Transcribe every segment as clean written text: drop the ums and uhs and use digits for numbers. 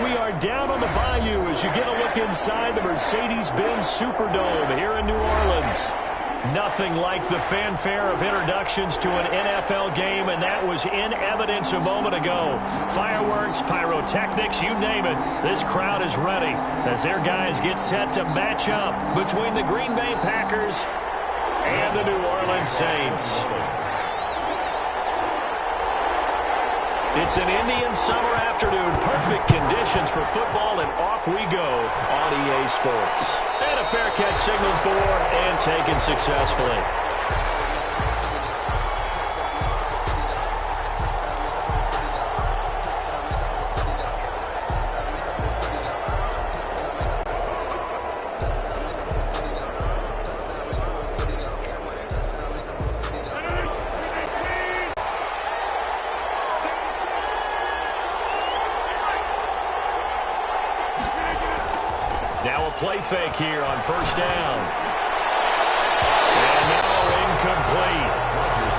We are down on the bayou as you get a look inside the Mercedes-Benz Superdome here in New Orleans. Nothing like the fanfare of introductions to an NFL game, and that was in evidence a moment ago. Fireworks, pyrotechnics, you name it. This crowd is ready as their guys get set to match up between the Green Bay Packers and the New Orleans Saints. It's an Indian summer afternoon. Perfect conditions for football, and off we go on EA Sports. And a fair catch signaled for and taken successfully. Now a play fake here on first down. And now incomplete.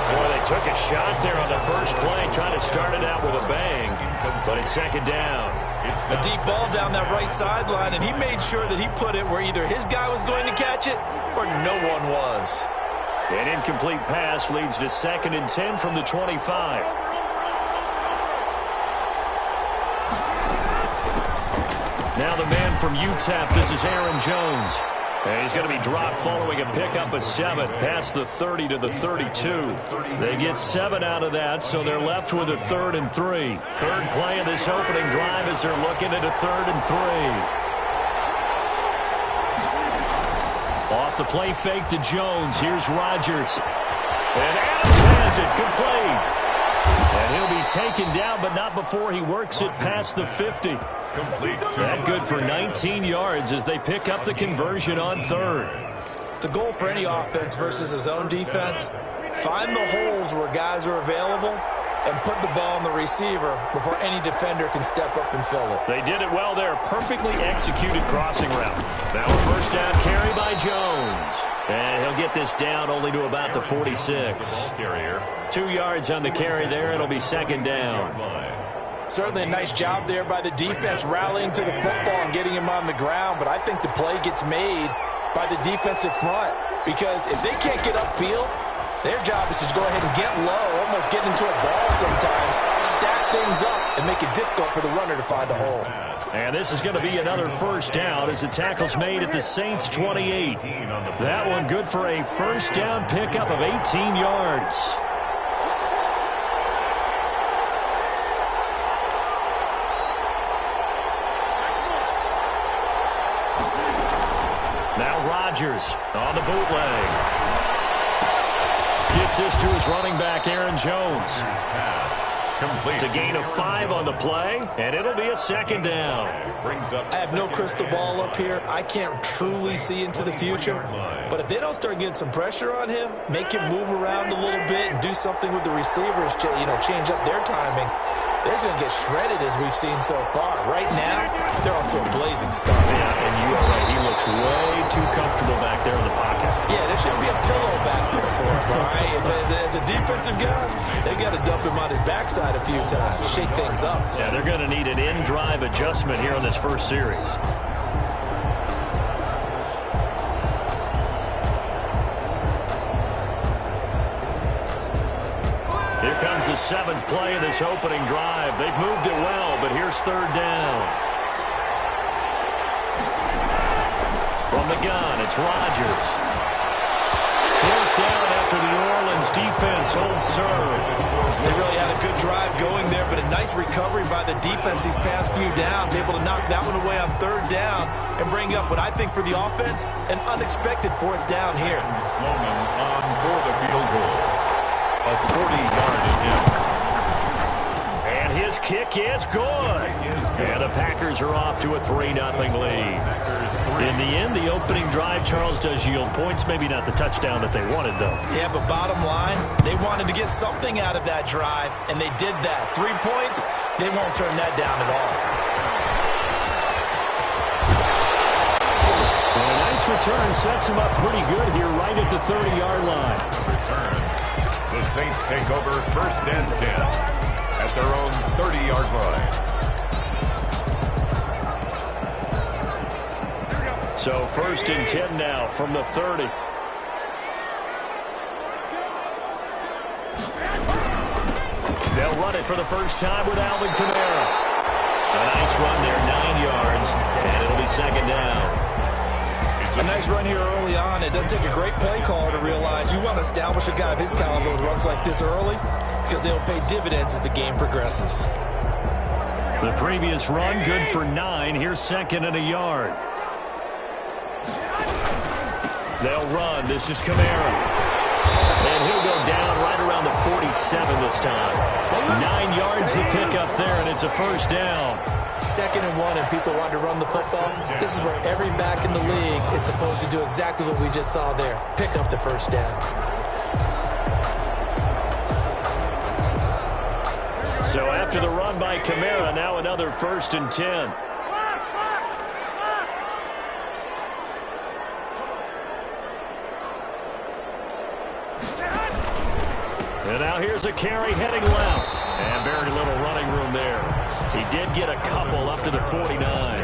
Boy, they took a shot there on the first play, trying to start it out with a bang, but it's second down. A deep ball down that right sideline, and he made sure that he put it where either his guy was going to catch it or no one was. An incomplete pass leads to 2nd and 10 from the 25. Now the man from UTEP, this is Aaron Jones. And he's going to be dropped following a pickup of 7 past the 30 to the 32. They get 7 out of that, so they're left with a 3rd and 3. Third play of this opening drive as they're looking at a 3rd and 3. Off the play fake to Jones. Here's Rodgers. And Adams has it complete. And he'll be taken down, but not before he works it past the 50. That good for 19 yards as they pick up the conversion on 3rd. The goal for any offense versus his own defense, find the holes where guys are available and put the ball on the receiver before any defender can step up and fill it. They did it well there. Perfectly executed crossing route. Now a first down carry by Jones. And he'll get this down only to about the 46. 2 yards on the carry there. It'll be second down. Certainly a nice job there by the defense rallying to the football and getting him on the ground, but I think the play gets made by the defensive front because if they can't get upfield, their job is to go ahead and get low, almost get into a ball sometimes, stack things up, and make it difficult for the runner to find a hole. And this is going to be another first down as the tackle's made at the Saints' 28. That one good for a first down pickup of 18 yards. Now Rodgers on the bootleg. Gets this to his running back, Aaron Jones. It's a gain of 5 on the play, and it'll be a second down. I have no crystal ball up here. I can't truly see into the future. But if they don't start getting some pressure on him, make him move around a little bit and do something with the receivers, change up their timing, they're going to get shredded as we've seen so far. Right now, they're off to a blazing start. Yeah, and you are right. He looks way too comfortable back there in the pocket. Yeah, there shouldn't be a pillow back there for him, all right? As a defensive guy, they've got to dump him on his backside a few times, shake things up. Yeah, they're going to need an in-drive adjustment here on this first series. Here comes the 7th play of this opening drive. They've moved it well, but here's third down. From the gun, it's Rodgers. 4th down after the New Orleans defense holds serve. They really had a good drive going there, but a nice recovery by the defense these past few downs, able to knock that one away on 3rd down and bring up what I think for the offense, an unexpected 4th down here. Sloman on for the field goal. A 40-yard attempt. And his kick is good. And the Packers are off to a 3-0 lead. In the end, the opening drive, Charles, does yield points. Maybe not the touchdown that they wanted, though. Yeah, but bottom line, they wanted to get something out of that drive, and they did that. 3 points, they won't turn that down at all. Well, a nice return sets him up pretty good here right at the 30-yard line. Return. The Saints take over 1st and 10. their own 30-yard line. So 1st and 10 now from the 30. They'll run it for the first time with Alvin Kamara. A nice run there, 9 yards, and it'll be 2nd down. A nice run here early on. It doesn't take a great play caller to realize you want to establish a guy of his caliber with runs like this early because they'll pay dividends as the game progresses. The previous run, good for 9. Here's 2nd and a yard. They'll run. This is Kamara. And he'll go down right around the 47 this time. 9 yards the pickup there, and it's a 1st down. 2nd and 1, and people want to run the football. This is where every back in the league is supposed to do exactly what we just saw there. Pick up the 1st down. So after the run by Kamara, now another 1st and 10. And now here's a carry heading left. And very little running room there. He did get a couple up to the 49.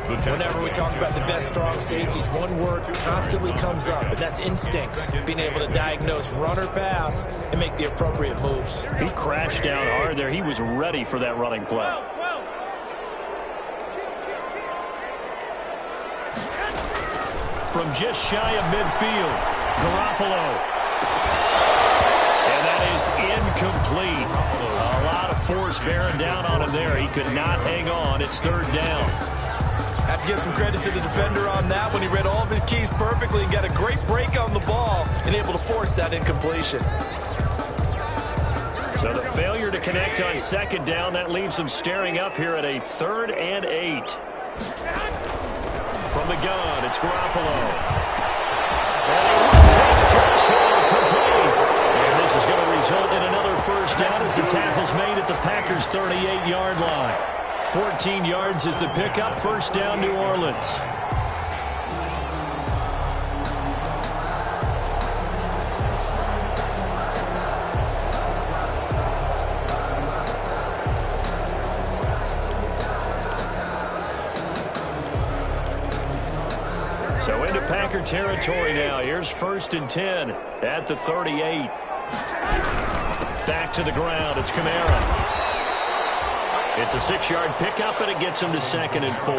Whenever we talk about the best strong safeties, one word constantly comes up, and that's instincts. Being able to diagnose run or pass and make the appropriate moves. He crashed down hard there. He was ready for that running play. From just shy of midfield, Garoppolo. And that is incomplete. A lot of force bearing down on him there. He could not hang on. It's 3rd down. Have to give some credit to the defender on that when he read all of his keys perfectly and got a great break on the ball and able to force that incompletion. So the failure to connect on 2nd down, that leaves him staring up here at a 3rd and 8. From the gun, it's Garoppolo. And he takes Josh Hill complete. And this is going to result in another 1st down as the tackle's made at the Packers' 38-yard line. 14 yards is the pickup. 1st down, New Orleans. So into Packer territory now. Here's 1st and 10 at the 38. Back to the ground. It's Kamara. It's a 6-yard pickup, and it gets him to 2nd and 4.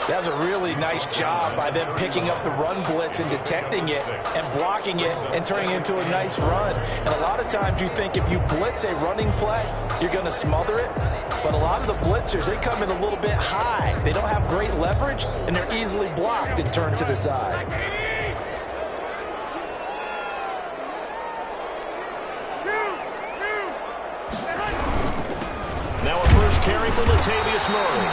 That's a really nice job by them picking up the run blitz and detecting it and blocking it and turning it into a nice run. And a lot of times you think if you blitz a running play, you're going to smother it. But a lot of the blitzers, they come in a little bit high. They don't have great leverage, and they're easily blocked and turned to the side. Now a first carry for Latavius Murray.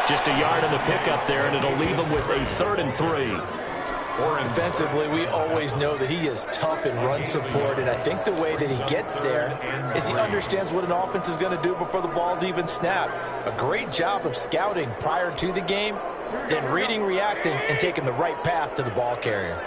Just a yard in the pickup there, and it'll leave him with a 3rd and 3. Defensively, we always know that he is tough in run support, and I think the way that he gets there is he understands what an offense is going to do before the ball's even snapped. A great job of scouting prior to the game, then reading, reacting, and taking the right path to the ball carrier.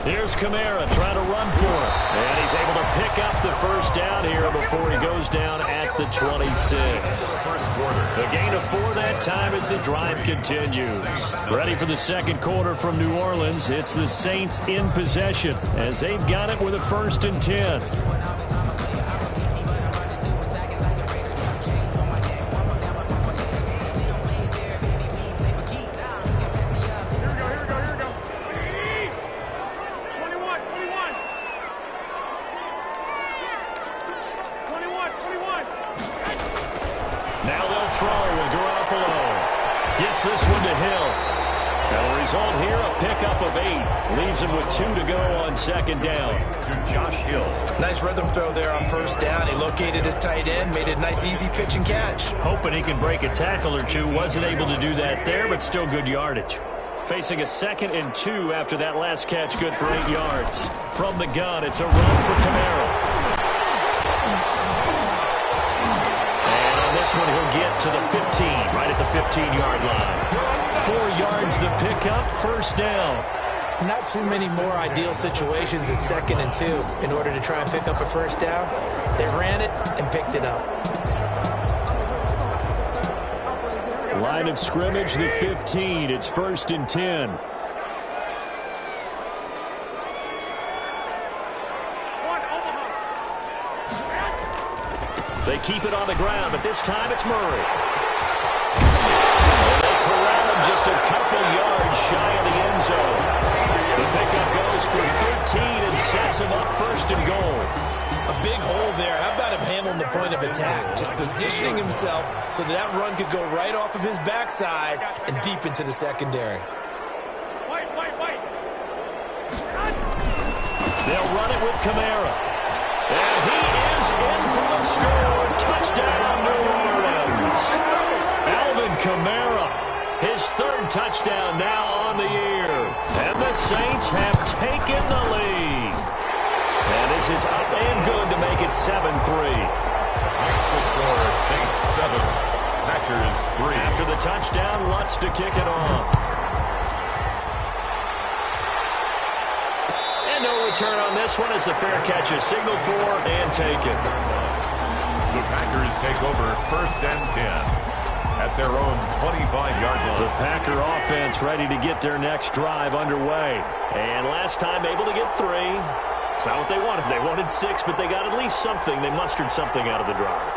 Here's Kamara trying to run for it. And he's able to pick up the 1st down here before he goes down at the 26. A gain of 4 that time as the drive continues. Ready for the 2nd quarter from New Orleans. It's the Saints in possession as they've got it with a 1st and 10. This one to Hill. And the result here, a pickup of 8. Leaves him with 2 to go on 2nd down. To Josh Hill. Nice rhythm throw there on 1st down. He located his tight end, made a nice easy pitch and catch. Hoping he can break a tackle or two. Wasn't able to do that there, but still good yardage. Facing a 2nd and 2 after that last catch, good for 8 yards. From the gun, it's a run for Kamara. And on this one, he'll get to the 15, right at the 15-yard line. 4 yards the pickup, first down. Not too many more ideal situations at 2nd and 2 in order to try and pick up a first down. They ran it and picked it up. Line of scrimmage, the 15. It's 1st and 10. They keep it on the ground, but this time it's Murray. They corral him just a couple yards shy of the end zone. The pickup goes for 13 and sets him up 1st and goal. A big hole there. How about him handling the point of attack? Just positioning himself so that run could go right off of his backside and deep into the secondary. They'll run it with Kamara. And he is in for the score. Touchdown, New Orleans. Alvin Kamara, his 3rd touchdown now on the year. And the Saints have taken the lead. And this is up and good to make it 7-3. The score, Saints 7, Packers 3. After the touchdown, Lutz to kick it off. And no return on this one as the fair catch is signaled for and taken. The Packers take over 1st and 10 at their own 25-yard line. The Packer offense ready to get their next drive underway. And last time able to get 3. It's not what they wanted. They wanted 6, but they got at least something. They mustered something out of the drive.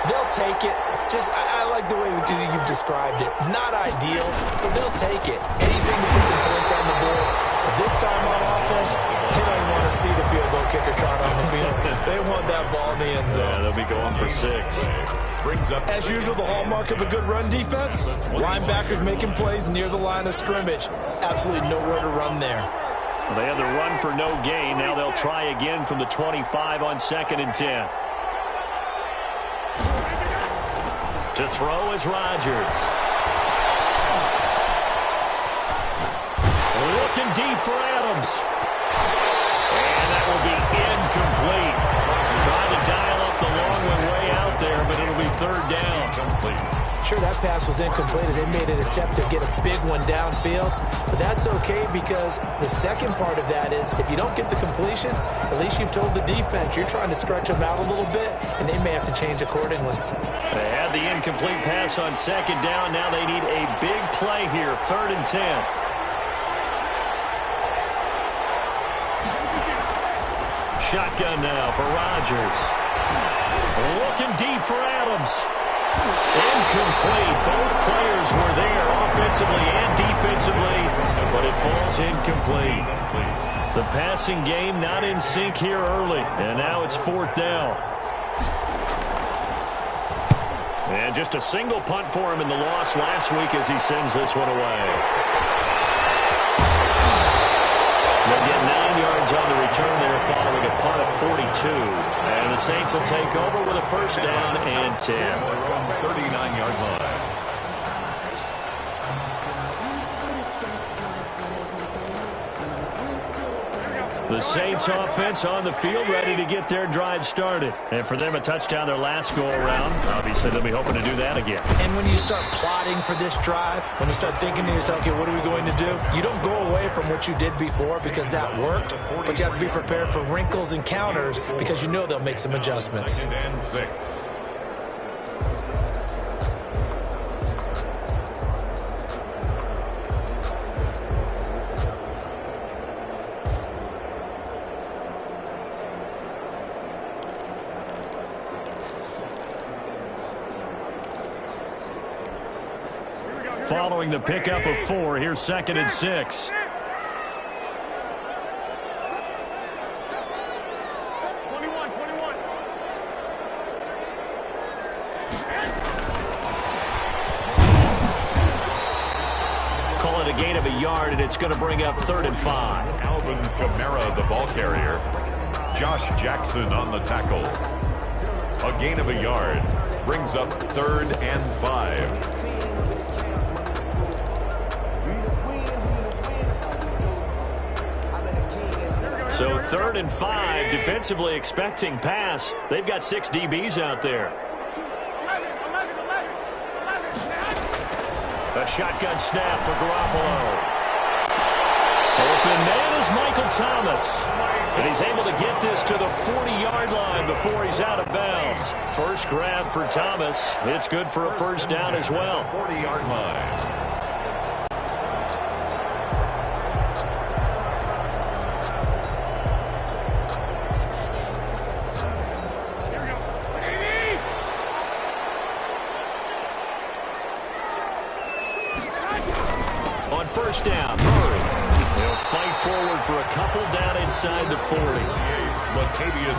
They'll take it. I like the way you've described it. Not ideal, but they'll take it. Anything to put some points on the board. But this time on offense, they don't even want to see the field goal kicker trot on the field. They want that ball in the end zone. Yeah, they'll be going for 6. Brings up as usual, the hallmark of a good run defense. Linebackers making plays near the line of scrimmage. Absolutely nowhere to run there. Well, they had the run for no gain. Now they'll try again from the 25 on 2nd and 10. To throw is Rodgers. Looking deep for Adams. And that will be incomplete. Trying to dial up the long way out there, but it'll be 3rd down. Sure, that pass was incomplete as they made an attempt to get a big one downfield. But that's okay because the second part of that is if you don't get the completion, at least you've told the defense you're trying to stretch them out a little bit, and they may have to change accordingly. They had the incomplete pass on 2nd down. Now they need a big play here, 3rd and 10. Shotgun now for Rodgers. Looking deep for Adams. Incomplete. Both players were there offensively and defensively, but it falls incomplete. The passing game not in sync here early, and now it's 4th down. And just a single punt for him in the loss last week as he sends this one away. They'll get 9 yards on the return there following a punt of 42. And the Saints will take over with a 1st down and 10. 39-yard line. The Saints offense on the field ready to get their drive started. And for them, a touchdown their last go-around. Obviously, they'll be hoping to do that again. And when you start plotting for this drive, when you start thinking to yourself, okay, what are we going to do? You don't go away from what you did before because that worked, but you have to be prepared for wrinkles and counters because you know they'll make some adjustments. 2nd and 6. Following the pickup of 4, here's 2nd and 6. Call it a gain of a yard, and it's going to bring up 3rd and 5. Alvin Kamara, the ball carrier. Josh Jackson on the tackle. A gain of a yard brings up 3rd and 5. So 3rd and 5, defensively expecting pass. They've got 6 DBs out there. A shotgun snap for Garoppolo. Open man is Michael Thomas. And he's able to get this to the 40-yard line before he's out of bounds. First grab for Thomas. It's good for a first down as well. 40-yard line. On first down, Murray. He'll fight forward for a couple down inside the 40.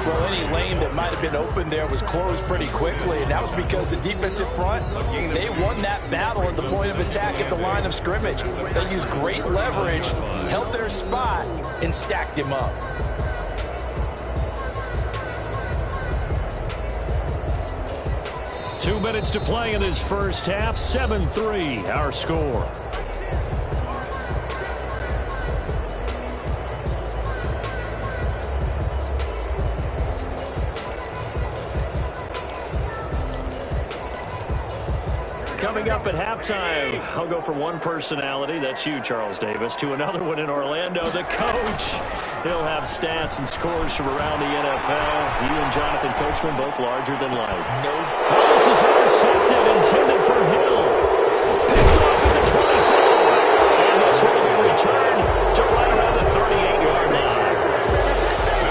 Well, any lane that might have been open there was closed pretty quickly, and that was because the defensive front, they won that battle at the point of attack at the line of scrimmage. They used great leverage, held their spot, and stacked him up. Two minutes to play in this first half. 7-3, our score. Coming up at halftime, I'll go from one personality, that's you, Charles Davis, to another one in Orlando, the coach. He'll have stats and scores from around the NFL. You and Jonathan Coachman both larger than life. No. This is intercepted, intended for Hill. Picked off at the 24. And this will be returned to right around the 38-yard line.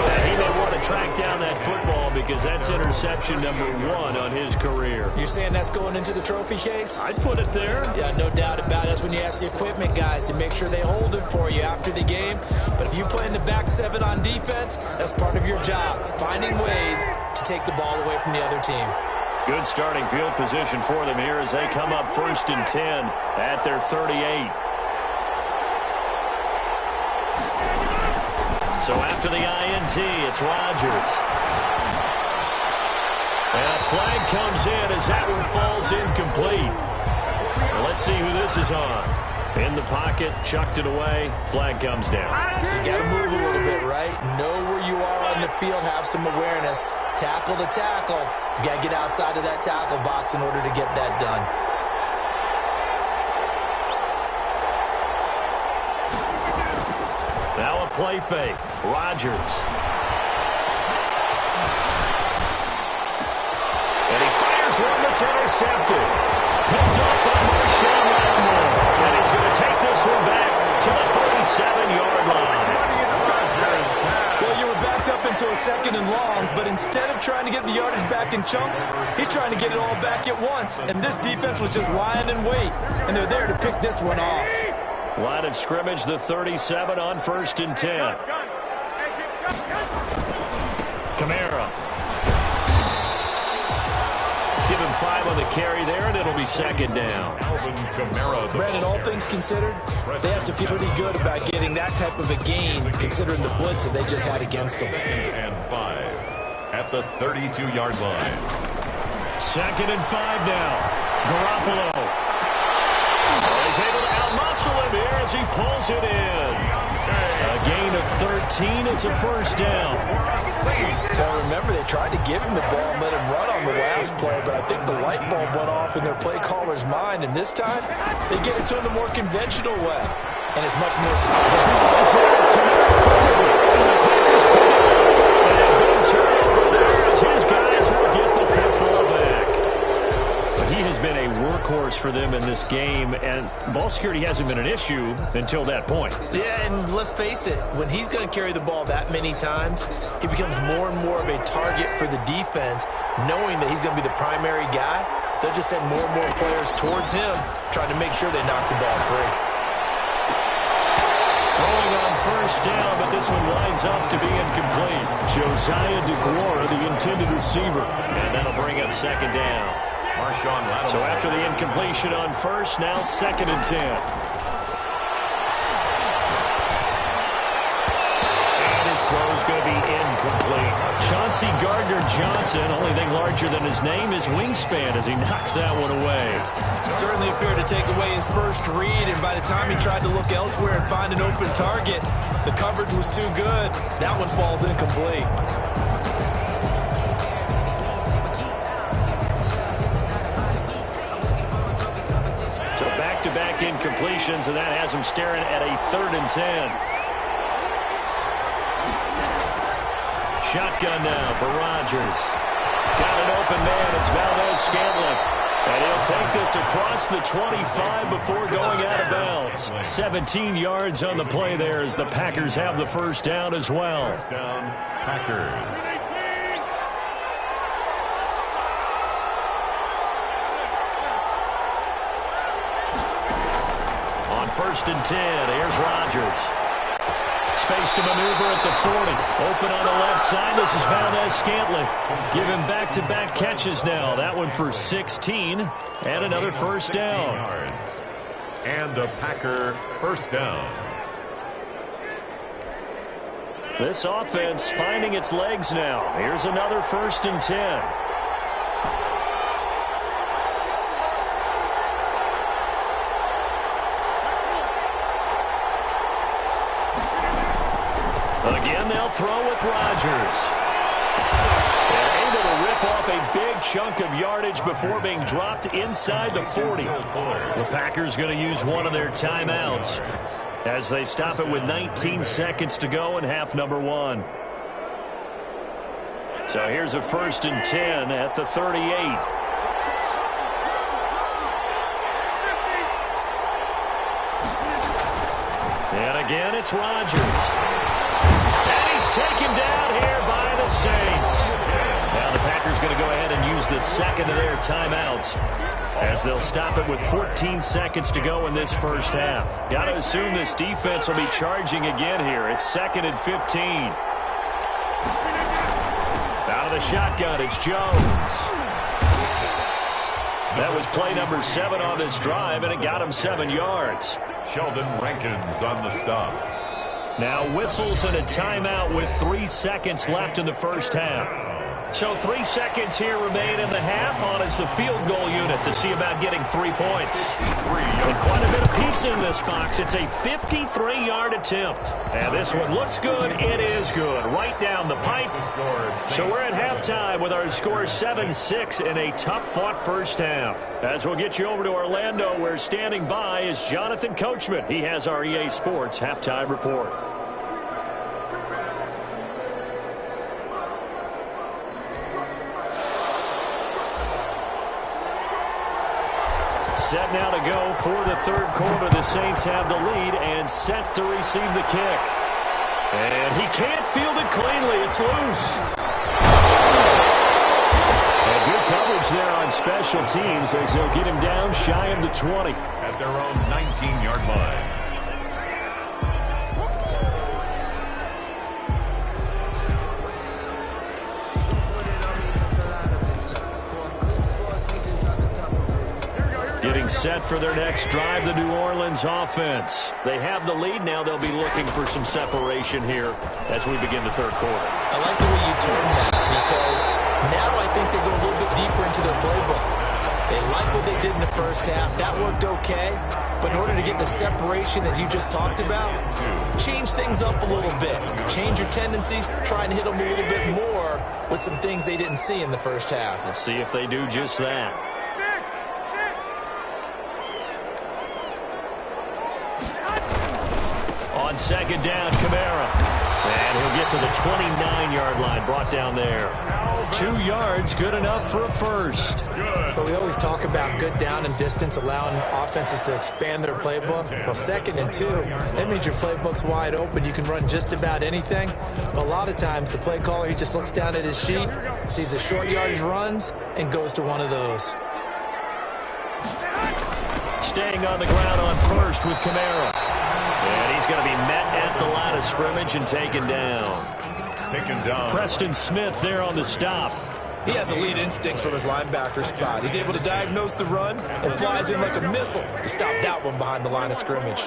Now, he may want to track down that football because that's interception number 1 on his career. You're saying that's going into the trophy case? I'd put it there. Yeah, no doubt about it. That's when you ask the equipment guys to make sure they hold it for you after the game. But if you play in the back 7 on defense, that's part of your job, finding ways to take the ball away from the other team. Good starting field position for them here as they come up 1st and 10 at their 38. So after the INT, it's Rodgers. And a flag comes in as that one falls incomplete. Well, let's see who this is on. In the pocket, chucked it away, flag comes down. So you got to move a little bit, right? Know where you are on the field, have some awareness. Tackle to tackle. You got to get outside of that tackle box in order to get that done. Now a play fake. Rodgers. And he fires one that's intercepted. Picked up by Marshawn Lattimore. And he's going to take this one back to the 37-yard line. Well, you were backed up into a 2nd and long, but instead of trying to get the yardage back in chunks, he's trying to get it all back at once. And this defense was just lying in wait, and they're there to pick this one off. Line of scrimmage, the 37 on 1st and 10. Kamara. Give him 5 on the carry there, and it'll be 2nd down. Brandon, all things considered, they have to feel pretty good about getting that type of a gain, considering the blitz that they just had against them. 2nd and 5 at the 32-yard line. 2nd and 5 now. Garoppolo. He's able to outmuscle him here as he pulls it in. A gain of 13. It's a first down. Well, remember, they tried to give him the ball and let him run on the last play, but I think the light bulb went off in their play caller's mind, and this time they get it to him the more conventional way, and it's much more His guys will get the football back. But he has been a workhorse for them in this game, and ball security hasn't been an issue until that point. Yeah, and let's face it, when he's going to carry the ball that many times, he becomes more and more of a target for the defense, knowing that he's going to be the primary guy. They'll just send more and more players towards him, trying to make sure they knock the ball free. Throwing on first down, but this one lines up to be incomplete. Josiah DeGuara, the intended receiver, and that'll bring up 2nd down. So after the incompletion on first, now 2nd and 10. And his throw's going to be incomplete. Chauncey Gardner-Johnson, only thing larger than his name is wingspan as he knocks that one away. Certainly appeared to take away his first read, and by the time he tried to look elsewhere and find an open target, the coverage was too good. That one falls incomplete. back-to-back incompletions, and that has him staring at a 3rd and 10. Shotgun now for Rodgers. Got an open man. It's Valdez-Scantling. And he'll take this across the 25 before going out of bounds. 17 yards on the play there as the Packers have the first down as well. First down, Packers. On 1st and 10, here's Rodgers. Space to maneuver at the 40. Open on the left side. This is Valdez-Scantling. Give him back-to-back catches now. That one for 16. And another first down. Yards. And a Packer first down. This offense finding its legs now. Here's another 1st and 10. Again, they'll throw with Rodgers. They're able to rip off a big chunk of yardage before being dropped inside the 40. The Packers going to use one of their timeouts as they stop it with 19 seconds to go in half number 1. So here's a 1st and 10 at the 38. And again, it's Rodgers. Taken down here by the Saints. Now the Packers going to go ahead and use the second of their timeouts as they'll stop it with 14 seconds to go in this first half. Got to assume this defense will be charging again here. It's 2nd and 15. Out of the shotgun, it's Jones. That was play number 7 on this drive, and it got him 7 yards. Sheldon Rankins on the stop. Now whistles and a timeout with 3 seconds left in the first half. So 3 seconds here remain in the half on as the field goal unit to see about getting 3 points. And quite a bit of pizza in this box. It's a 53-yard attempt. And this one looks good. It is good. Right down the pipe. So we're at halftime with our score 7-6 in a tough-fought first half. As we'll get you over to Orlando, where standing by is Jonathan Coachman. He has our EA Sports halftime report. Set now to go for the 3rd quarter. The Saints have the lead and set to receive the kick. And he can't field it cleanly. It's loose. And good coverage there on special teams as they'll get him down shy of the 20. At their own 19-yard line. Getting set for their next drive, the New Orleans offense. They have the lead now. They'll be looking for some separation here as we begin the 3rd quarter. I like the way you term that because now I think they go a little bit deeper into their playbook. They like what they did in the first half. That worked okay. But in order to get the separation that you just talked about, change things up a little bit. Change your tendencies. Try and hit them a little bit more with some things they didn't see in the first half. We'll see if they do just that. On 2nd down, Kamara. And he'll get to the 29-yard line, brought down there. 2 yards, good enough for a first. But we always talk about good down and distance, allowing offenses to expand their playbook. Well, 2nd and 2, that means your playbook's wide open. You can run just about anything. But a lot of times, the play caller, he just looks down at his sheet, sees the short yardage runs, and goes to one of those. Staying on the ground on 1st with Kamara. And he's going to be met at the line of scrimmage and taken down. Preston Smith there on the stop. He has elite instincts from his linebacker spot. He's able to diagnose the run and flies in like a missile to stop that one behind the line of scrimmage.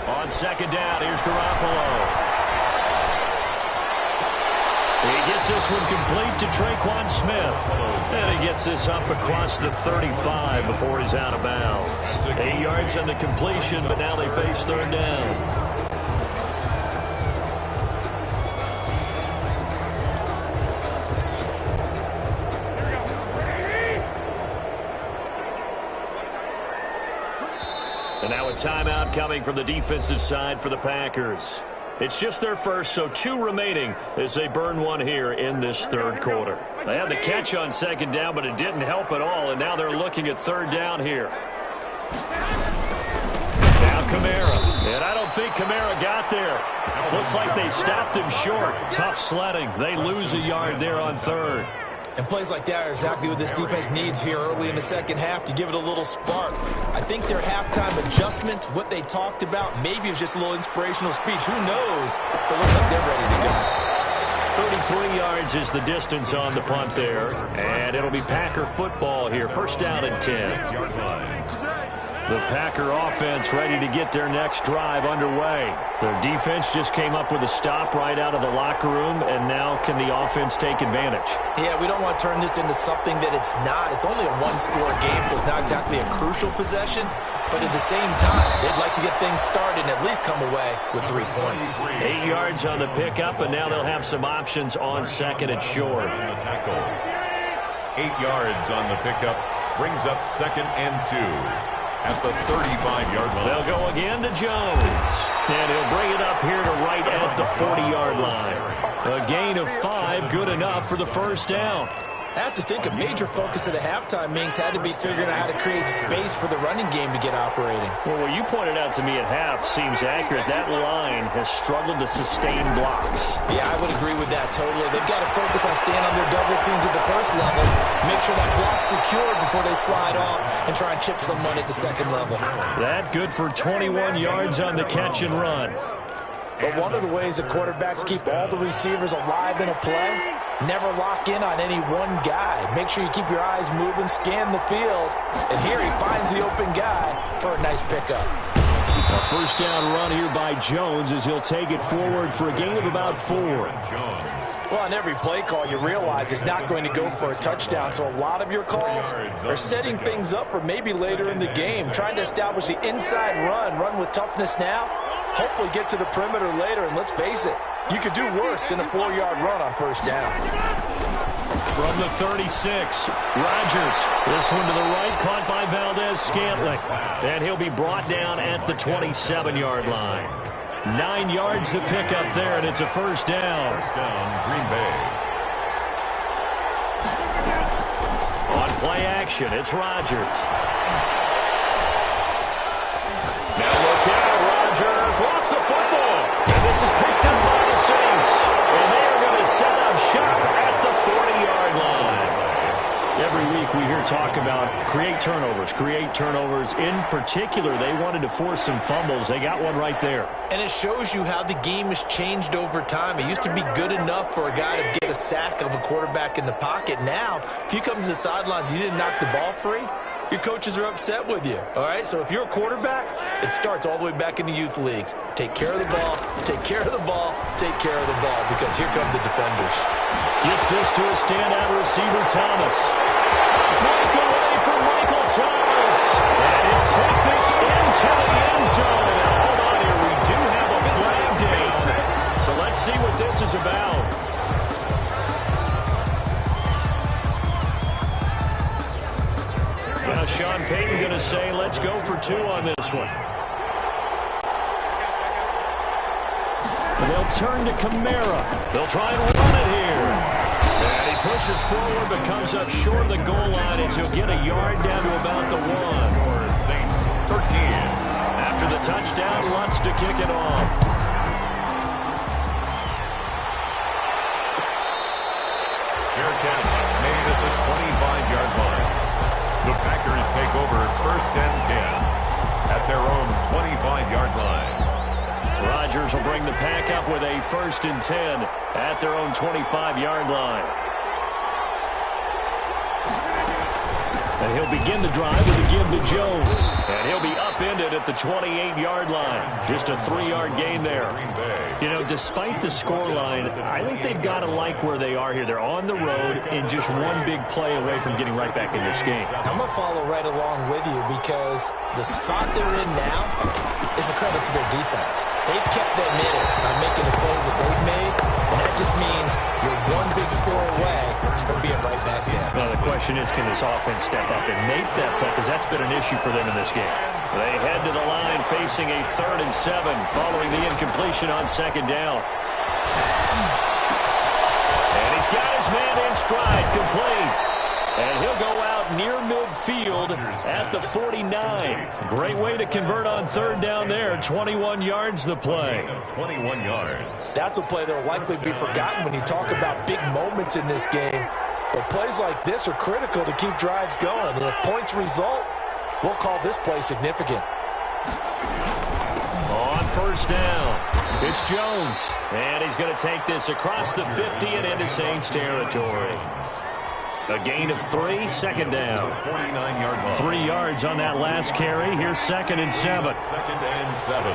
On 2nd down, here's Garoppolo. He gets this one complete to Traquan Smith. And he gets this up across the 35 before he's out of bounds. 8 yards on the completion, but now they face 3rd down. And now a timeout coming from the defensive side for the Packers. It's just their first, so 2 remaining as they burn one here in this third quarter. They had the catch on second down, but it didn't help at all, and now they're looking at third down here. Now Kamara, and I don't think Kamara got there. Looks like they stopped him short. Tough sledding. They lose a yard there on third. And plays like that are exactly what this defense needs here early in the second half to give it a little spark. I think their halftime adjustment, what they talked about, maybe it was just a little inspirational speech. Who knows? But it looks like they're ready to go. 33 yards is the distance on the punt there. And it'll be Packer football here. First down and 10. The Packer offense ready to get their next drive underway. Their defense just came up with a stop right out of the locker room, and now can the offense take advantage? Yeah, we don't want to turn this into something that it's not. It's only a one-score game, so it's not exactly a crucial possession. But at the same time, they'd like to get things started and at least come away with 3 points. 8 yards on the pickup, and now they'll have some options on second and short. 8 yards on the pickup brings up second and 2. At the 35-yard line. They'll go again to Jones. And he'll bring it up here to right at the 40-yard line. A gain of 5, good enough for the first down. I have to think a major focus of the halftime meetings had to be figuring out how to create space for the running game to get operating. Well, what you pointed out to me at half seems accurate. That line has struggled to sustain blocks. Yeah, I would agree with that totally. They've got to focus on staying on their double teams at the first level, make sure that block's secured before they slide off, and try and chip someone at the second level. That good for 21 yards on the catch and run. But one of the ways that quarterbacks keep all the receivers alive in a play, never lock in on any one guy. Make sure you keep your eyes moving, scan the field. And here he finds the open guy for a nice pickup. A first down run here by Jones as he'll take it forward for a gain of about 4. Well, on every play call, you realize it's not going to go for a touchdown. So a lot of your calls are setting things up for maybe later in the game, trying to establish the inside run with toughness now. Hopefully get to the perimeter later, and let's face it, you could do worse than a 4-yard run on first down. From the 36, Rodgers. This one to the right, caught by Valdez-Scantling. And he'll be brought down at the 27-yard line. 9 yards to pick up there, and it's a first down. First down, Green Bay. On play action, it's Rodgers. Now look out, Rodgers lost the football. And this is picked up by the Saints. And they are going to set up shop at the 40-yard line. Every week we hear talk about create turnovers. In particular, they wanted to force some fumbles. They got one right there. And it shows you how the game has changed over time. It used to be good enough for a guy to get a sack of a quarterback in the pocket. Now, if you come to the sidelines and you didn't knock the ball free, your coaches are upset with you. All right, so if you're a quarterback, it starts all the way back in the youth leagues. Take care of the ball, take care of the ball, take care of the ball, because here come the defenders. Gets this to a standout receiver, Thomas. Breakaway from Michael Thomas. And he'll take this into the end zone. Hold on here, we do have a flag down. So let's see what this is about. Now Sean Payton going to say, let's go for 2 on this one. They'll turn to Kamara. They'll try and run it here. And he pushes forward but comes up short of the goal line as he'll get a yard down to about the 1. For Saints, 13. After the touchdown, Lutz to kick it off. Fair catch made at the 25-yard line. The Packers take over first and 10 at their own 25-yard line. Rodgers will bring the Pack up with a first and 10 at their own 25-yard line. And he'll begin the drive with a give to Jones. And he'll be upended at the 28-yard line. Just a 3-yard gain there. You know, despite the scoreline, I think they've got to like where they are here. They're on the road and just one big play away from getting right back in this game. I'm going to follow right along with you because the spot they're in now is a credit to their defense. They've kept them in it by making the plays that they've made, and that just means you're one big score away from being right back there. Well, the question question is, can this offense step up and make that play? Because that's been an issue for them in this game. They head to the line facing a 3rd and 7 following the incompletion on 2nd down. And he's got his man in stride, complete. And he'll go out near midfield at the 49. Great way to convert on 3rd down there. 21 yards the play. 21 yards. That's a play that will likely be forgotten when you talk about big moments in this game. But plays like this are critical to keep drives going. And if points result, we'll call this play significant. On 1st down, it's Jones. And he's going to take this across the 50 and into Saints territory. A gain of 3, 2nd down. 49-yard line. 3 yards on that last carry. Here's 2nd and 7. 2nd and 7.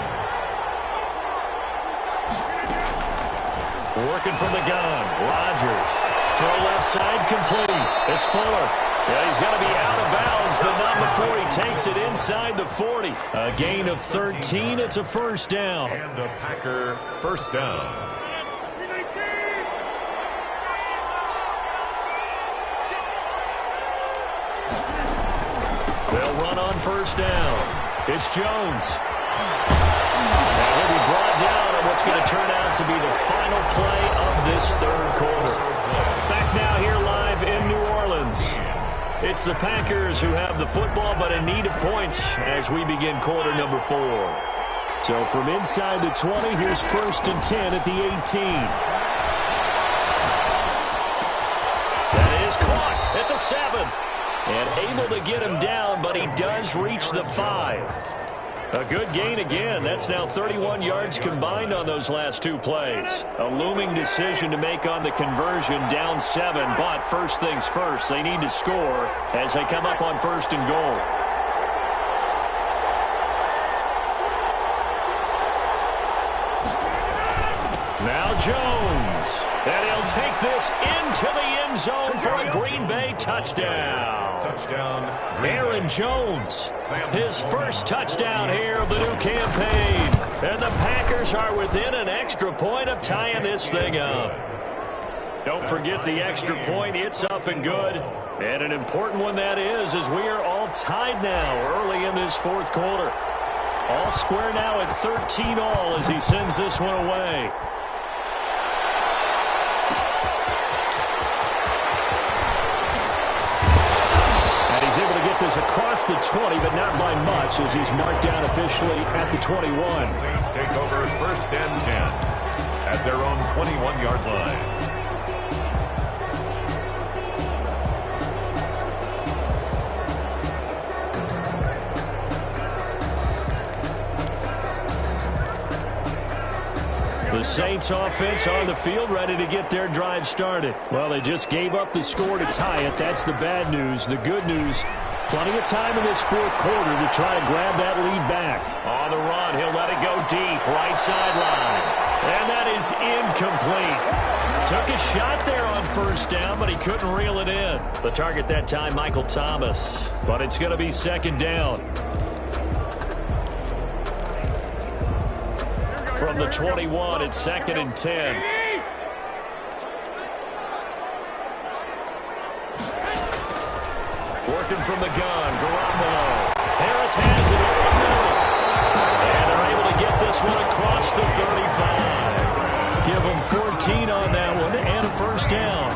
Working from the gun. Rodgers. Throw left side, complete. It's Fuller. Yeah, he's going to be out of bounds, but not before he takes it inside the 40. A gain of 13. It's a 1st down. And a Packer 1st down. They'll run on 1st down. It's Jones. And he'll be brought down on what's going to turn out to be the final play of this 3rd quarter. Back now here live in New Orleans. It's the Packers who have the football, but in need of points as we begin quarter number 4. So from inside the 20, here's 1st and 10 at the 18. That is caught at the 7. And able to get him down, but he does reach the 5. A good gain again. That's now 31 yards combined on those last 2 plays. A looming decision to make on the conversion, down 7. But first things first, they need to score as they come up on 1st and goal. Now Jones. And he'll take this into the end zone for a Green Bay touchdown. Touchdown. Aaron Jones, his first touchdown here of the new campaign. And the Packers are within an extra point of tying this thing up. Don't forget the extra point. It's up and good. And an important one that is, as we are all tied now early in this 4th quarter. All square now at 13 all as he sends this one away. This across the 20, but not by much, as he's marked down officially at the 21. Saints take over 1st and 10 at their own 21-yard line. The Saints offense on the field, ready to get their drive started. Well, they just gave up the score to tie it. That's the bad news. The good news, plenty of time in this 4th quarter to try to grab that lead back. On the run, he'll let it go deep, right sideline. And that is incomplete. Took a shot there on 1st down, but he couldn't reel it in. The target that time, Michael Thomas. But it's going to be 2nd down. From the 21, it's 2nd and 10. Working from the gun, Garoppolo. Harris has it over the middle. And they're able to get this one across the 35. Give them 14 on that one and a 1st down.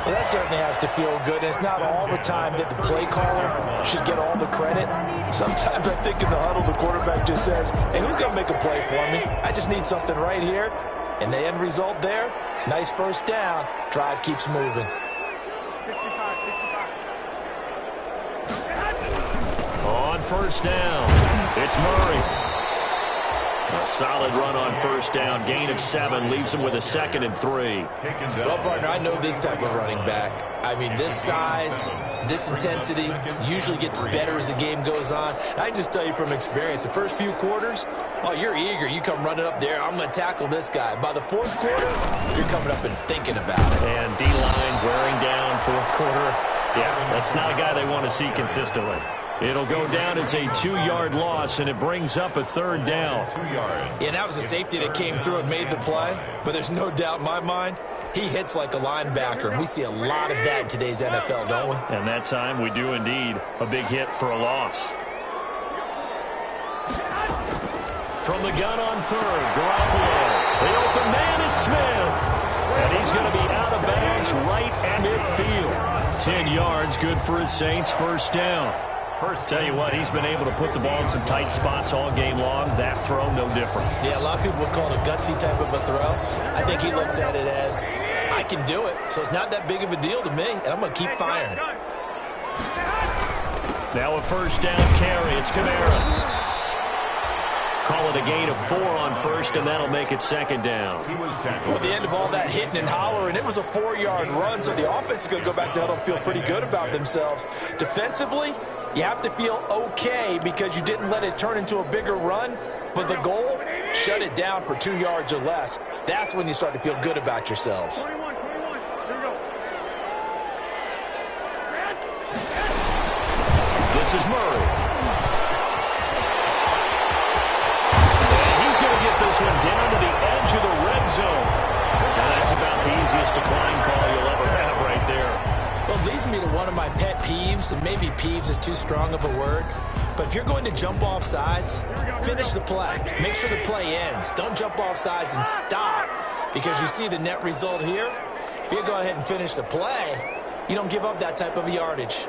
Well, that certainly has to feel good. It's not all the time that the play caller should get all the credit. Sometimes I think in the huddle, the quarterback just says, hey, who's going to make a play for me? I just need something right here. And the end result there, nice 1st down. Drive keeps moving. On 1st down, it's Murray. A solid run on 1st down. Gain of 7 leaves him with a 2nd and 3. Well, partner, I know this type of running back. I mean, this size, this intensity usually gets better as the game goes on. I just tell you from experience, the first few quarters, oh, you're eager. You come running up there, I'm going to tackle this guy. By the 4th quarter, you're coming up and thinking about it. And D-line wearing down 4th quarter. Yeah, that's not a guy they want to see consistently. It'll go down as a 2-yard loss, and it brings up a 3rd down. 2 yards. Yeah, that was a safety that came through and made the play. But there's no doubt in my mind, He hits like a linebacker, and we see a lot of that in today's NFL, don't we? And that time we do indeed. A big hit for a loss. From the gun on third, Garoppolo. The open man is Smith. And he's going to be out of bounds right at midfield. 10 yards, good for his Saints. First down. Tell you what, he's been able to put the ball in some tight spots all game long. That throw, no different. Yeah, a lot of people would call it a gutsy type of a throw. I think he looks at it as, I can do it, so it's not that big of a deal to me, and I'm going to keep firing. Now a first down carry. It's Kamara. Call it a gain of 4 on first, and that'll make it second down. Well, at the end of all that hitting and hollering, it was a 4-yard run, so the offense is going to go back there and feel pretty good about themselves. Defensively, you have to feel okay because you didn't let it turn into a bigger run, but the goal, shut it down for 2 yards or less. That's when you start to feel good about yourselves. This is Murray. This one down to the edge of the red zone. And that's about the easiest decline call you'll ever have right there. Well, it leads me to one of my pet peeves, and maybe peeves is too strong of a word, but if you're going to jump off sides, finish the play. Make sure the play ends. Don't jump off sides and stop, because you see the net result here. If you go ahead and finish the play, you don't give up that type of yardage.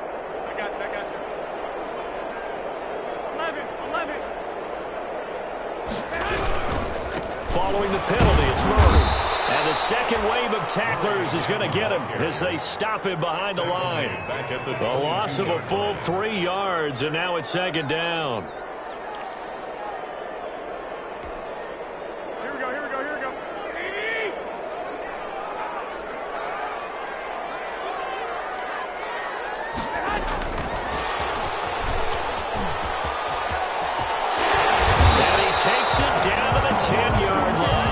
Following the penalty, it's Murray. And the second wave of tacklers is going to get him as they stop him behind the line. The loss of a full 3 yards, and now it's second down. Here we go. And he takes it down to the 10-yard line.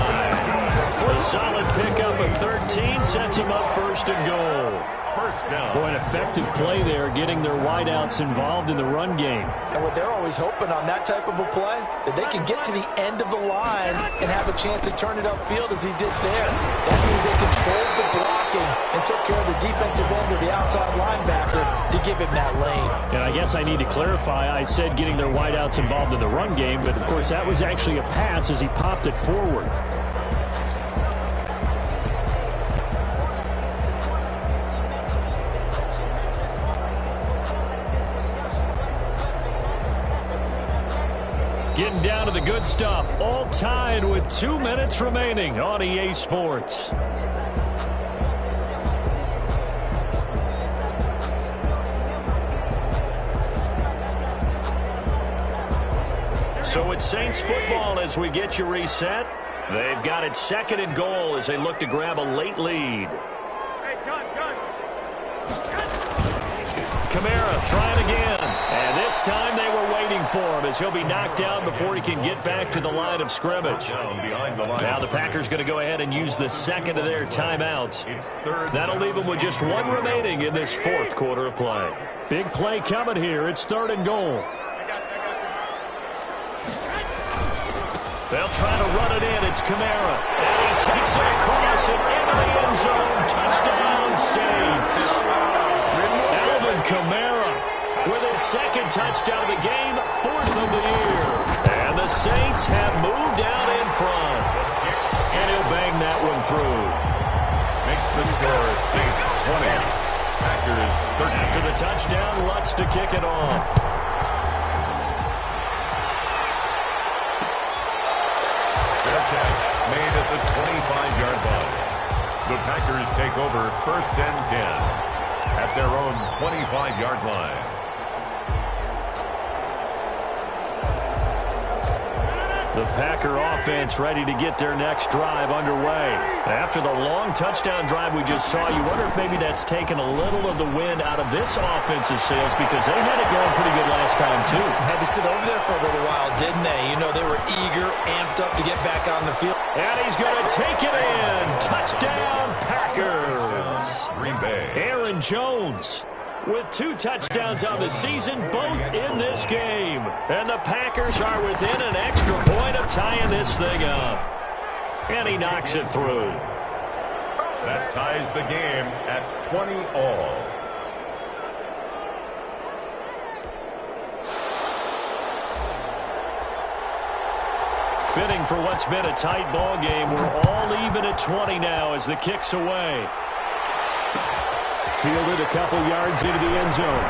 A solid pickup of 13 sets him up first and goal. First down. Boy, an effective play there, getting their wideouts involved in the run game. And what they're always hoping on that type of a play, that they can get to the end of the line and have a chance to turn it upfield as he did there. That means they controlled the blocking and took care of the defensive end or the outside linebacker to give him that lane. And I guess I need to clarify, I said getting their wideouts involved in the run game, but of course that was actually a pass as he popped it forward. Getting down to the good stuff, all tied with 2 minutes remaining on EA Sports. So it's Saints football as we get you reset. They've got it second and goal as they look to grab a late lead. Kamara trying again. And this time they were waiting for him as he'll be knocked down before he can get back to the line of scrimmage. Now the Packers going to go ahead and use the second of their timeouts. That'll leave them with just 1 remaining in this fourth quarter of play. Big play coming here. It's third and goal. They'll try to run it in. It's Kamara. And he takes it across and into the end zone. Touchdown, Saints. Alvin Kamara with his second touchdown of the game, 4th of the year. And the Saints have moved out in front. And he'll bang that one through. Makes the score Saints 20. Packers 30. After the touchdown, Lutz to kick it off. Made at the 25-yard line. The Packers take over first and 10 at their own 25-yard line. The Packer offense ready to get their next drive underway. After the long touchdown drive we just saw, you wonder if maybe that's taken a little of the wind out of this offense's sails because they had it going pretty good last time, too. Had to sit over there for a little while, didn't they? You know, they were eager, amped up to get back on the field. And he's going to take it in. Touchdown, Packers. Green Bay. Aaron Jones with 2 touchdowns on the season, both in this game. And the Packers are within an extra point of tying this thing up. And he knocks it through. That ties the game at 20 all. Fitting for what's been a tight ball game. We're all even at 20 now as the kick's away. Fielded a couple yards into the end zone.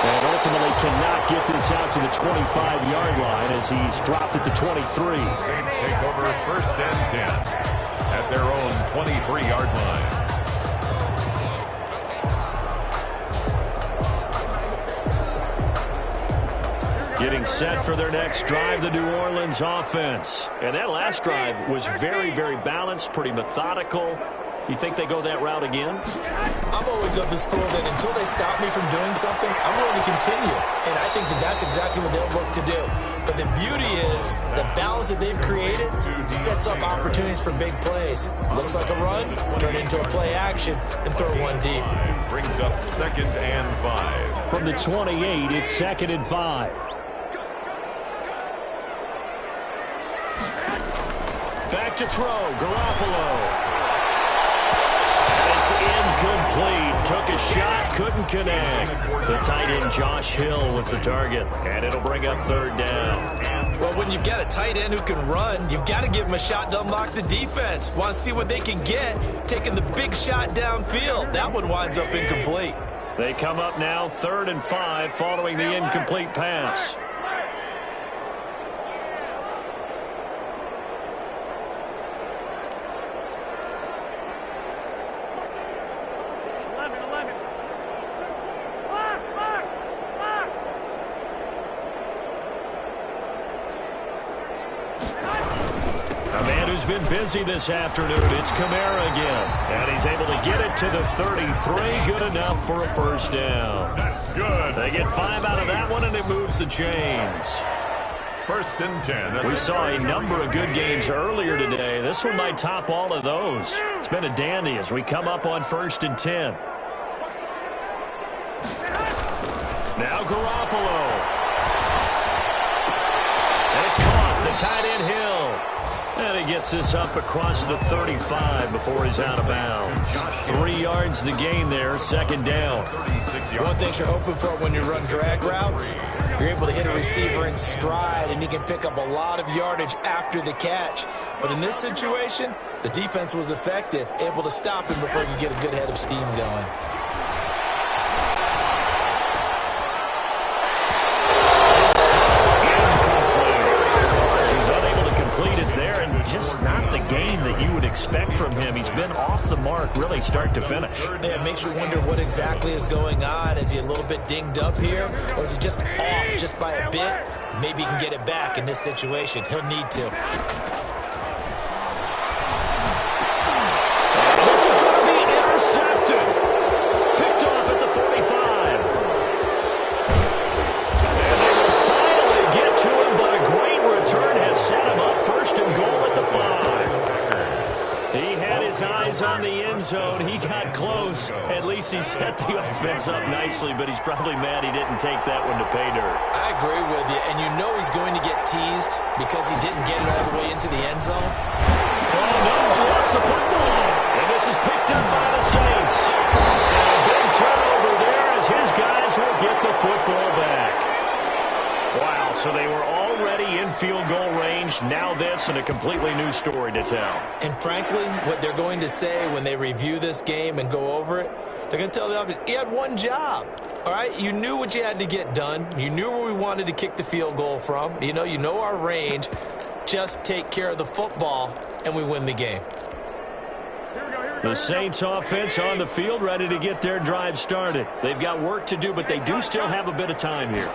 And ultimately cannot get this out to the 25-yard line as he's dropped at the 23. Saints take over first and 10 at their own 23-yard line. Getting set for their next drive, the New Orleans offense. And that last drive was very, very balanced, pretty methodical. Do you think they go that route again? I'm always of the school that until they stop me from doing something, I'm willing to continue. And I think that that's exactly what they'll look to do. But the beauty is the balance that they've created sets up opportunities for big plays. Looks like a run, turn it into a play action, and throw one deep. Brings up 2nd and 5. From the 28, it's 2nd and 5. Back to throw, Garoppolo. And it's incomplete. Took a shot, couldn't connect. The tight end, Josh Hill, was the target. And it'll bring up 3rd down. Well, when you've got a tight end who can run, you've got to give him a shot to unlock the defense. Want to see what they can get, taking the big shot downfield. That one winds up incomplete. They come up now 3rd and 5 following the incomplete pass. Been busy this afternoon. It's Kamara again, and he's able to get it to the 33. Good enough for a first down. That's good. They get 5 out of that one, and it moves the chains. 1st and 10. We saw a number of good games earlier today. This one might top all of those. It's been a dandy as we come up on 1st and 10. Now Garoppolo. And it's caught. The tight end Hill. And he gets this up across the 35 before he's out of bounds. 3 yards the gain there, 2nd down. One thing you're hoping for when you run drag routes, you're able to hit a receiver in stride, and he can pick up a lot of yardage after the catch. But in this situation, the defense was effective, able to stop him before you get a good head of steam going. Just not the game that you would expect from him. He's been off the mark really start to finish. Yeah, it makes you wonder what exactly is going on. Is he a little bit dinged up here, or is he just off just by a bit? Maybe he can get it back in this situation. He'll need to. This is going to be intercepted. Picked off at the 45. And they will finally get to him, but a great return has set him up. 1st and goal at the 5. He had his eyes on the end zone. He got close. At least he set the offense up nicely, but he's probably mad he didn't take that one to pay dirt. I agree with you, and you know he's going to get teased because he didn't get it all the way into the end zone. Oh, no, he lost the football. And this is picked up by the Saints. And a big turnover there as his guys will get the football back. Wow, so they were already in field goal range. Now this and a completely new story to tell. And frankly, what they're going to say when they review this game and go over it, they're going to tell the offense, he had one job. All right, you knew what you had to get done. You knew where we wanted to kick the field goal from. You know our range. Just take care of the football, and we win the game. The Saints offense on the field ready to get their drive started. They've got work to do, but they do still have a bit of time here.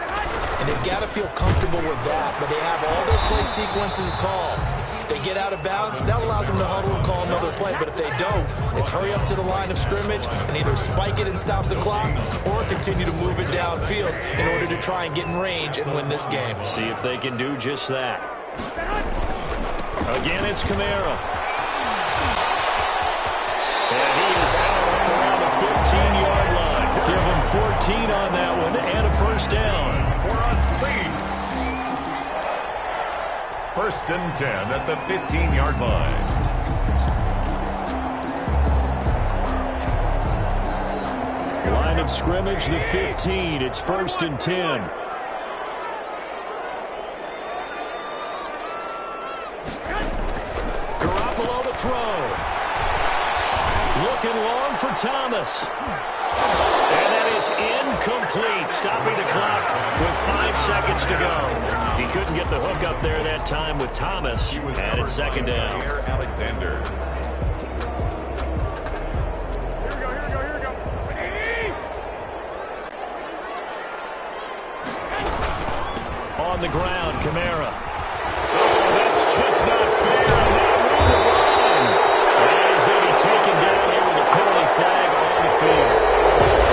And they've got to feel comfortable with that, but they have all their play sequences called. If they get out of bounds, that allows them to huddle and call another play. But if they don't, it's hurry up to the line of scrimmage and either spike it and stop the clock or continue to move it downfield in order to try and get in range and win this game. See if they can do just that. Again, it's Kamara. And he is out around the 15-yard line. Give him 14 on that one and a first down. For a Saints. 1st and 10 at the 15-yard line. of scrimmage, the 15. It's 1st and 10. Garoppolo to throw. Looking long for Thomas. And that is incomplete, stopping the clock with 5 seconds to go. He couldn't get the hook up there that time with Thomas, and it's 2nd down. Alexander. On the ground, Kamara. Oh, that's just not fair, and that room to run. And he's going to be taken down here with a penalty flag on the field.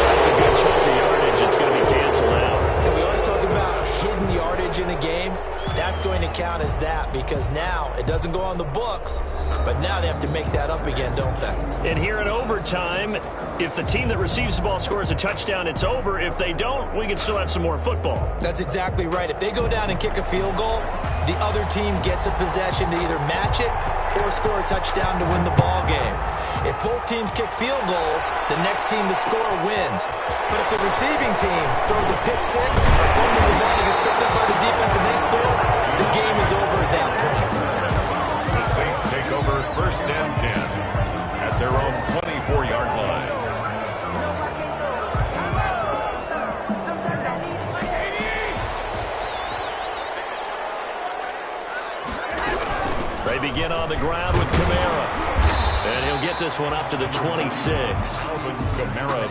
That's a good chunk of yardage. It's going to be canceled out. And we always talk about hidden yardage in a game. That's going to count as that because now it doesn't go on the books, but now they have to make that up again, don't they? And here in overtime, if the team that receives the ball scores a touchdown, it's over. If they don't, we can still have some more football. That's exactly right. If they go down and kick a field goal, the other team gets a possession to either match it or score a touchdown to win the ball game. If both teams kick field goals, the next team to score wins. But if the receiving team throws a pick six, or fumbles the ball and gets picked up by the defense and they score, the game is over at that point. The Saints take over 1st and 10 at their own 24-yard line. They begin on the ground with Kamara. And he'll get this one up to the 26.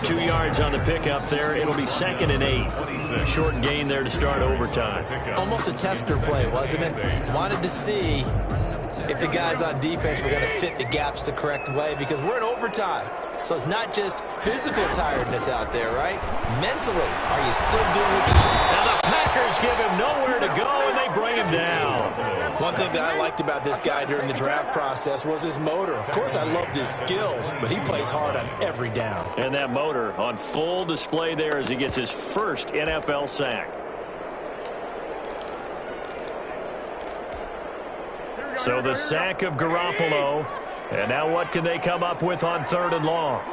2 yards on the pickup there. It'll be 2nd and 8. Short gain there to start overtime. Almost a tester play, wasn't it? Wanted to see if the guys on defense were going to fit the gaps the correct way because we're in overtime. So it's not just physical tiredness out there, right? Mentally, are you still doing what you should? Now the Packers give him nowhere to go, and they bring him down. One thing that I liked about this guy during the draft process was his motor. Of course, I loved his skills, but he plays hard on every down. And that motor on full display there as he gets his first NFL sack. So the sack of Garoppolo. And now what can they come up with on 3rd and long?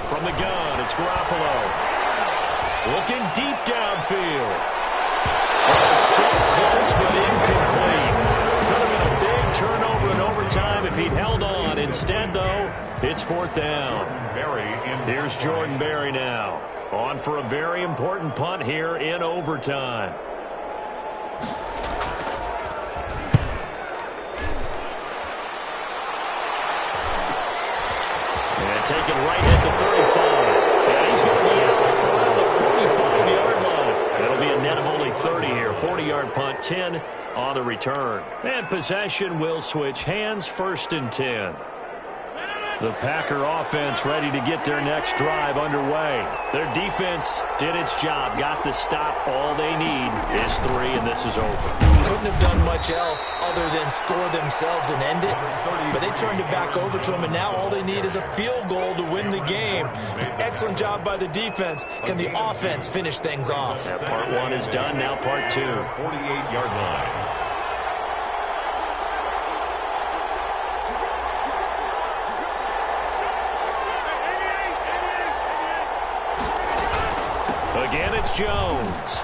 From the gun, it's Garoppolo. Looking deep downfield. Oh, so close, but incomplete. Could have been a big turnover in overtime if he'd held on. Instead, though, it's 4th down. Here's Jordan Berry now. On for a very important punt here in overtime. Taken right at the 35. And he's going to be out around the 45-yard line. That'll be a net of only 30 here. 40-yard punt, 10 on the return. And possession will switch hands, 1st and 10. The Packer offense ready to get their next drive underway. Their defense did its job, got the stop. All they need is 3, and this is over. Couldn't have done much else other than score themselves and end it, but they turned it back over to them, and now all they need is a field goal to win the game. Excellent job by the defense. Can the offense finish things off? That part 1 is done, now part 2. 48-yard line. Again, it's Jones.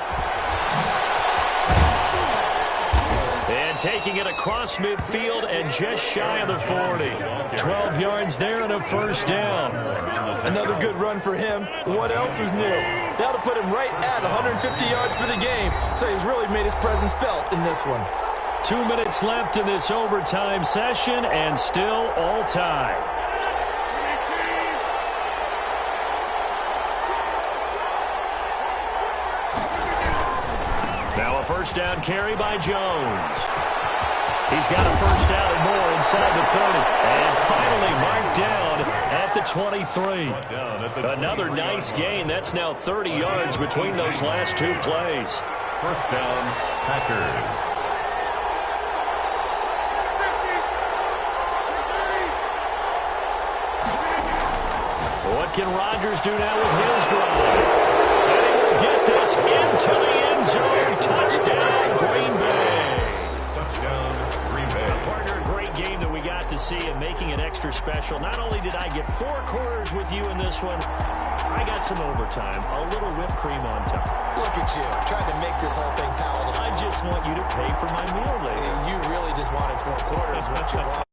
And taking it across midfield and just shy of the 40. 12 yards there and a 1st down. Another good run for him. What else is new? That'll put him right at 150 yards for the game. So he's really made his presence felt in this one. 2 minutes left in this overtime session and still all tied. Now a 1st down carry by Jones. He's got a 1st down and more inside the 30. And finally marked down at the 23. Another nice gain. That's now 30 yards between those last 2 plays. 1st down, Packers. What can Rodgers do now with his drive? Get this into the end zone. Touchdown, Green Bay. Touchdown, Green Bay. A partner, great game that we got to see. see, and making it extra special. Not only did I get 4 quarters with you in this one, I got some overtime. A little whipped cream on top. Look at you, trying to make this whole thing palatable. I just want you to pay for my meal later. You really just wanted 4 quarters, what you want.